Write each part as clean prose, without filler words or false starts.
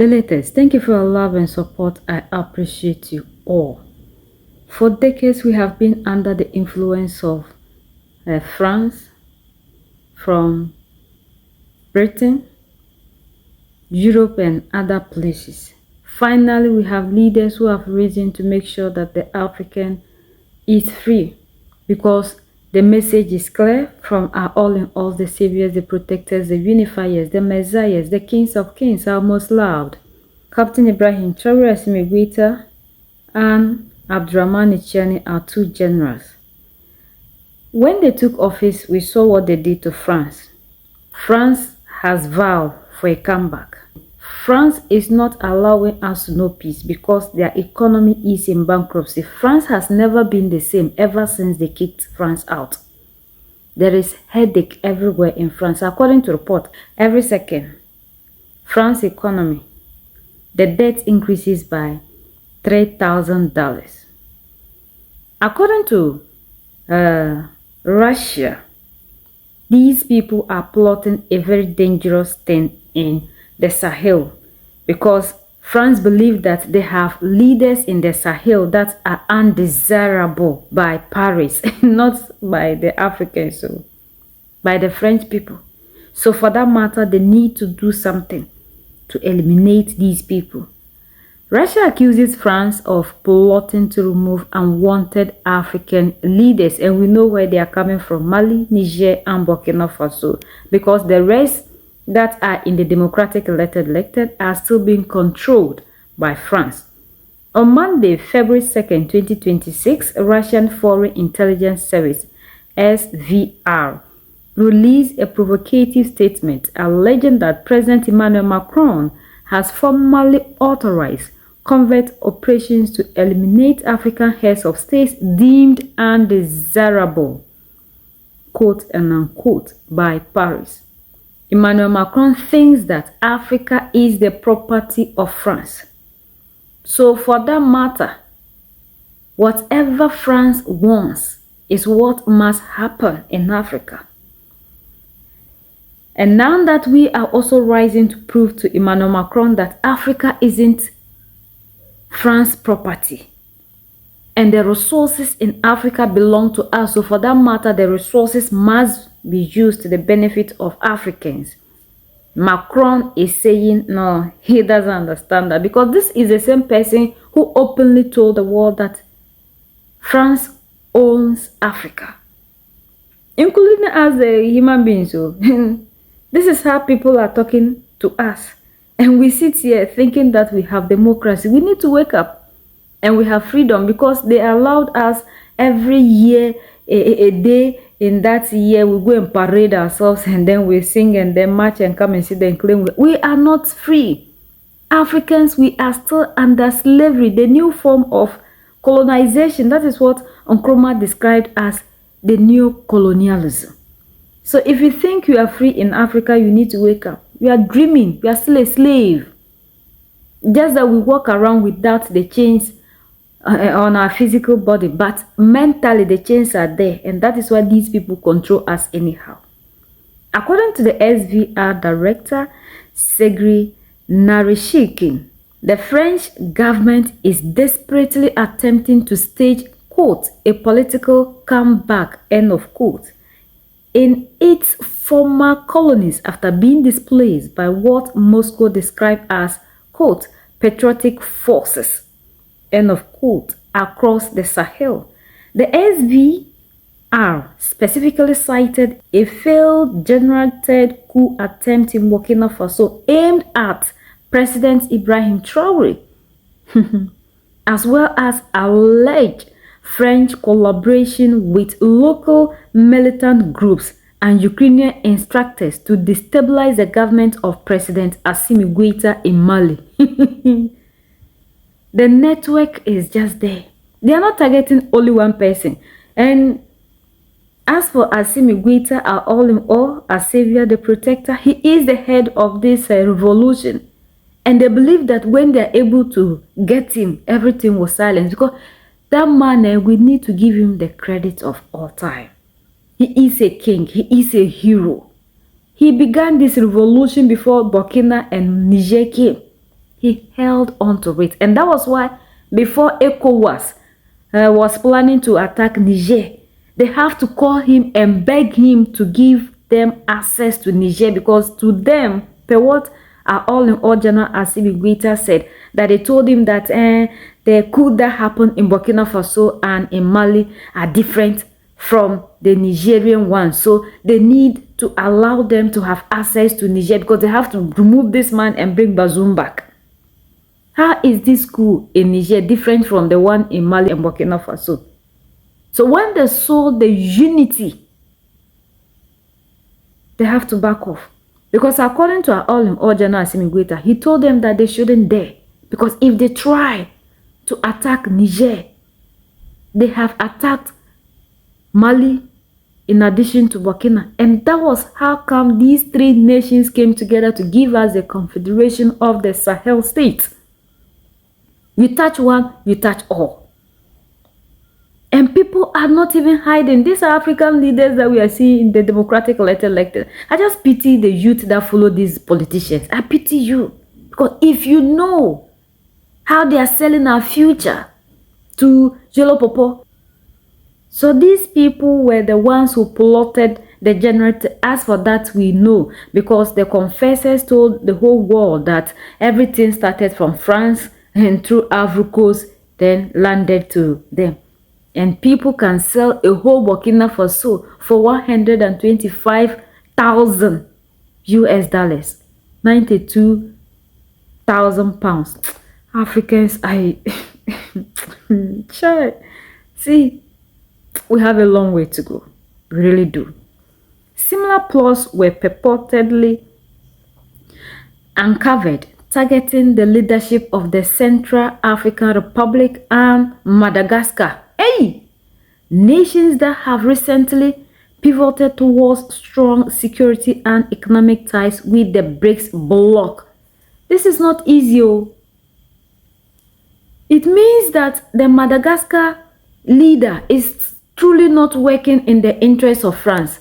The latest. Thank you for your love and support. I appreciate you all. For decades, we have been under the influence of France, from Britain, Europe, and other places. Finally, we have leaders who have risen to make sure that the African is free, because the message is clear from our all in all, the saviors, the protectors, the unifiers, the messiahs, the kings of kings, our most loved. Captain Ibrahim Traore Asimi and Abdurrahman Ichiani are two generals. When they took office, we saw what they did to France. France has vowed for a comeback. France is not allowing us to know peace because their economy is in bankruptcy. France has never been the same ever since they kicked France out. There is headache everywhere in France. According to report, every second, France economy, the debt increases by $3,000. According to Russia, these people are plotting a very dangerous thing in the Sahel, because France believes that they have leaders in the Sahel that are undesirable by Paris, not by the Africans, so by the French people. So for that matter, they need to do something to eliminate these people. Russia accuses France of plotting to remove unwanted African leaders, and we know where they are coming from: Mali, Niger, and Burkina Faso, because the rest that are in the democratic elected are still being controlled by France. On Monday, February 2nd, 2026, Russian Foreign Intelligence Service (SVR) released a provocative statement alleging that President Emmanuel Macron has formally authorized covert operations to eliminate African heads of states deemed undesirable, quote and unquote, by Paris. Emmanuel Macron thinks that Africa is the property of France. So for that matter, whatever France wants is what must happen in Africa. And now that we are also rising to prove to Emmanuel Macron that Africa isn't France's property, and the resources in Africa belong to us. So for that matter, the resources must be used to the benefit of Africans. Macron is saying no, he doesn't understand that, because this is the same person who openly told the world that France owns Africa, including us, the human beings. So this is how people are talking to us, and we sit here thinking that we have democracy. We need to wake up, and we have freedom, because they allowed us every year a day. In that year, we go and parade ourselves, and then we sing and then march and come and sit there and claim we are not free. Africans, we are still under slavery, the new form of colonization. That is what Nkrumah described as the new colonialism. So if you think you are free in Africa, you need to wake up. You are dreaming. You are still a slave. Just that we walk around without the chains on our physical body, but mentally the chains are there, and that is why these people control us anyhow. According to the SVR director Segri Narishikin, the French government is desperately attempting to stage, quote, a political comeback, end of quote, in its former colonies after being displaced by what Moscow described as, quote, patriotic forces, end of quote, across the Sahel. The SVR specifically cited a failed generated coup attempt in Burkina Faso aimed at President Ibrahim Traore, as well as alleged French collaboration with local militant groups and Ukrainian instructors to destabilize the government of President Assimi Goïta in Mali. The network is just there. They are not targeting only one person. And as for Assimi Goïta, our all in all, our savior, the protector, he is the head of this revolution. And they believe that when they are able to get him, everything was silent. Because that man, we need to give him the credit of all time. He is a king. He is a hero. He began this revolution before Burkina and Niger came. he held on to it. And that was why before ECOWAS was planning to attack Niger, they have to call him and beg him to give them access to Niger, because to them, per what our all-in-all General Assimi Goïta said, that they told him that the coup that happened in Burkina Faso and in Mali are different from the Nigerian one. So they need to allow them to have access to Niger, because they have to remove this man and bring Bazoum back. How is this coup in Niger different from the one in Mali and Burkina Faso? So when they saw the unity, they have to back off. Because according to our all-in-all General Assimi Goïta, he told them that they shouldn't dare. Because if they try to attack Niger, they have attacked Mali in addition to Burkina. And that was how come these three nations came together to give us the Confederation of the Sahel states. You touch one, you touch all. And people are not even hiding. These are African leaders that we are seeing in the democratic elected. I just pity the youth that follow these politicians. I pity you. Because if you know how they are selling our future to Jolo Popo. So these people were the ones who plotted the generator. As for that, we know, because the confessors told the whole world that everything started from France and through Ivory Coast, then landed to them. And people can sell a whole Burkina Faso for 125,000 US dollars, 92,000 pounds. Africans, see, we have a long way to go. We really do. Similar plots were purportedly uncovered, targeting the leadership of the Central African Republic and Madagascar. Hey! Nations that have recently pivoted towards strong security and economic ties with the BRICS bloc. This is not easy. It means that the Madagascar leader is truly not working in the interest of France.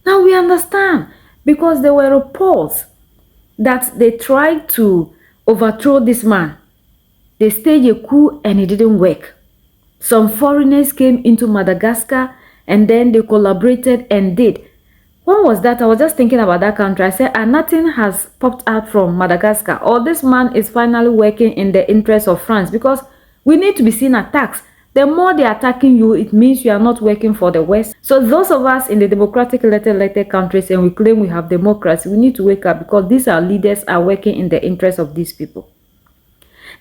Now we understand, because there were reports that they tried to overthrow this man. They staged a coup and it didn't work. Some foreigners came into Madagascar and then they collaborated and did. When was that? I was just thinking about that country. I said, and nothing has popped out from Madagascar. Or this man is finally working in the interest of France, because we need to be seeing attacks. The more they're attacking you, it means you are not working for the West. So those of us in the democratic elected countries, and we claim we have democracy, we need to wake up, because these our leaders are working in the interest of these people.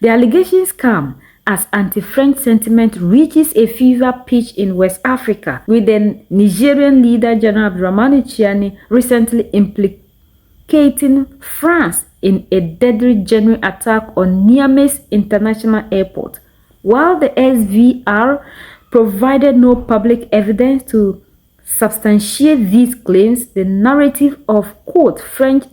The allegations come as anti-French sentiment reaches a fever pitch in West Africa, with the Nigerian leader General Abdurrahmane Chiani recently implicating France in a deadly genuine attack on Niamey's international airport. While the SVR provided no public evidence to substantiate these claims, the narrative of, quote, French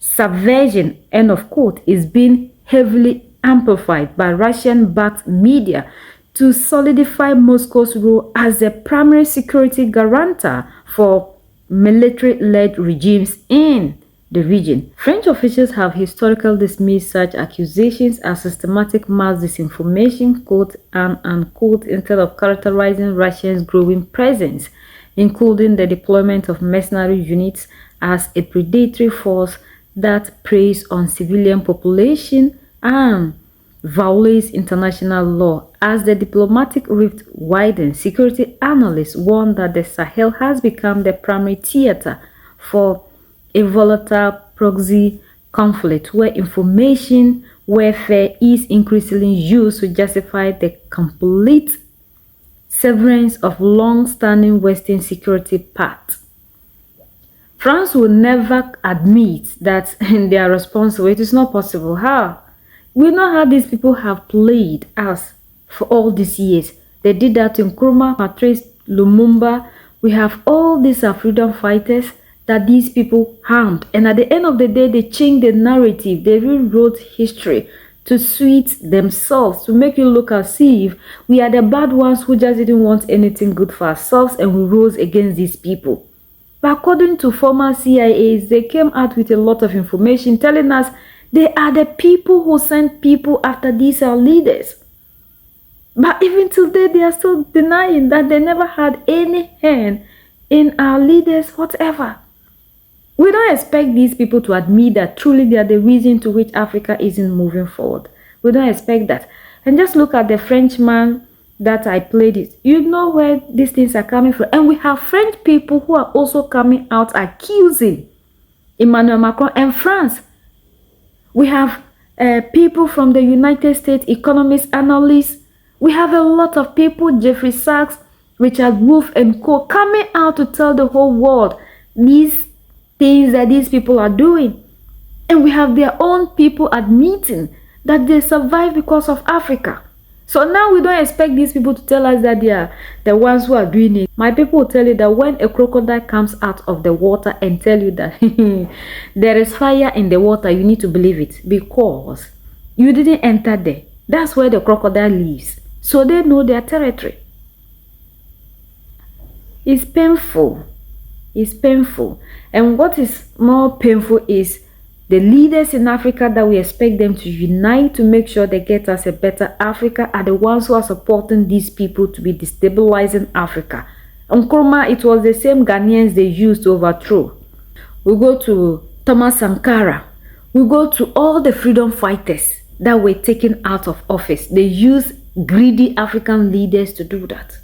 subversion, end of quote, is being heavily amplified by Russian-backed media to solidify Moscow's role as the primary security guarantor for military-led regimes in the region. French officials have historically dismissed such accusations as systematic mass disinformation, quote and unquote, instead of characterizing Russia's growing presence, including the deployment of mercenary units, as a predatory force that preys on civilian population and violates international law. As the diplomatic rift widens, security analysts warn that the Sahel has become the primary theater for a volatile proxy conflict, where information warfare is increasingly used to justify the complete severance of long-standing Western security paths. France will never admit that they are responsible. It is not possible. How? We know how these people have played us for all these years. They did that in Nkrumah, Patrice Lumumba. We have all these freedom fighters that these people harmed. And at the end of the day, they changed the narrative. They rewrote history to suit themselves, to make you look as if we are the bad ones who just didn't want anything good for ourselves, and we rose against these people. But according to former CIAs, they came out with a lot of information telling us They are the people who send people after these our leaders. But even today, they are still denying that they never had any hand in our leaders, whatever. We don't expect these people to admit that truly they are the reason to which Africa isn't moving forward. We don't expect that. And just look at the Frenchman that I played it. You know where these things are coming from. And we have French people who are also coming out accusing Emmanuel Macron and France. We have people from the United States, economists, analysts. We have a lot of people, Jeffrey Sachs, Richard Wolff and co, coming out to tell the whole world these things that these people are doing. And we have their own people admitting that they survive because of Africa. So now we don't expect these people to tell us that they are the ones who are doing it. My people will tell you that when a crocodile comes out of the water and tell you that there is fire in the water, you need to believe it because you didn't enter there. That's where the crocodile lives. So they know their territory. It's painful. It's painful. And what is more painful is the leaders in Africa that we expect them to unite to make sure they get us a better Africa are the ones who are supporting these people to be destabilizing Africa. Nkrumah, it was the same Ghanaians they used to overthrow. We go to Thomas Sankara. We go to all the freedom fighters that were taken out of office. They use greedy African leaders to do that.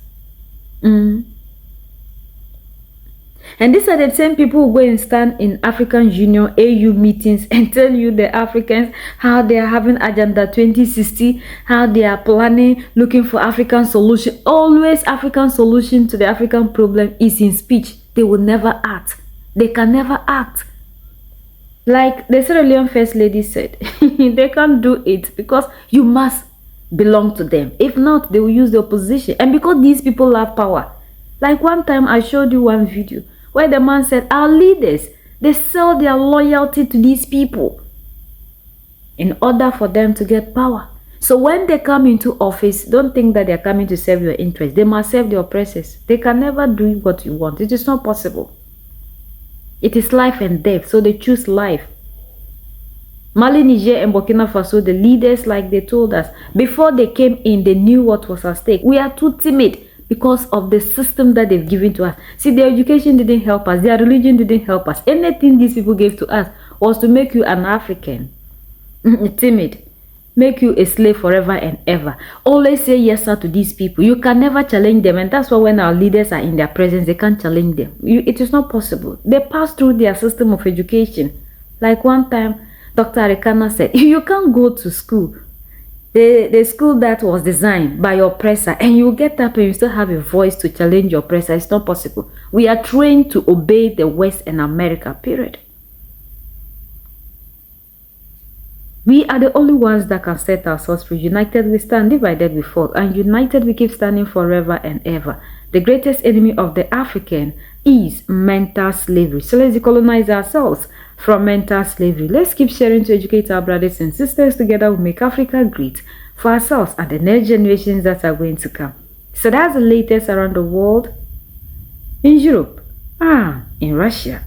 And these are the same people who go and stand in African Union AU meetings and tell you the Africans how they are having Agenda 2060, how they are planning, looking for African solution. Always African solution to the African problem is in speech. They will never act. They can never act. Like the Sierra Leone First Lady said, they can't do it because you must belong to them. If not, they will use the opposition. And because these people have power. Like one time I showed you one video where the man said, our leaders, they sell their loyalty to these people in order for them to get power. So when they come into office, don't think that they're coming to serve your interests. They must serve the oppressors. They can never do what you want. It is not possible. It is life and death, so they choose life. Mali, Niger, and Burkina Faso, the leaders, like they told us, before they came in, they knew what was at stake. We are too timid because of the system that they've given to us. See, their education didn't help us. Their religion didn't help us. Anything these people gave to us was to make you an African. Timid. Make you a slave forever and ever. Always say yes sir to these people. You can never challenge them. And that's why when our leaders are in their presence, they can't challenge them. It is not possible. They pass through their system of education. Like one time, Dr. Arikana said, you can't go to school. The school that was designed by your oppressor, and you get up and you still have a voice to challenge your oppressor. It's not possible. We are trained to obey the West and America, period. We are the only ones that can set ourselves free. United we stand, divided we fall. And united we keep standing forever and ever. The greatest enemy of the African is mental slavery. So let's decolonize ourselves from mental slavery. Let's keep sharing to educate our brothers and sisters. Together we make Africa great for ourselves and the next generations that are going to come. So that's the latest around the world. In Europe, in Russia,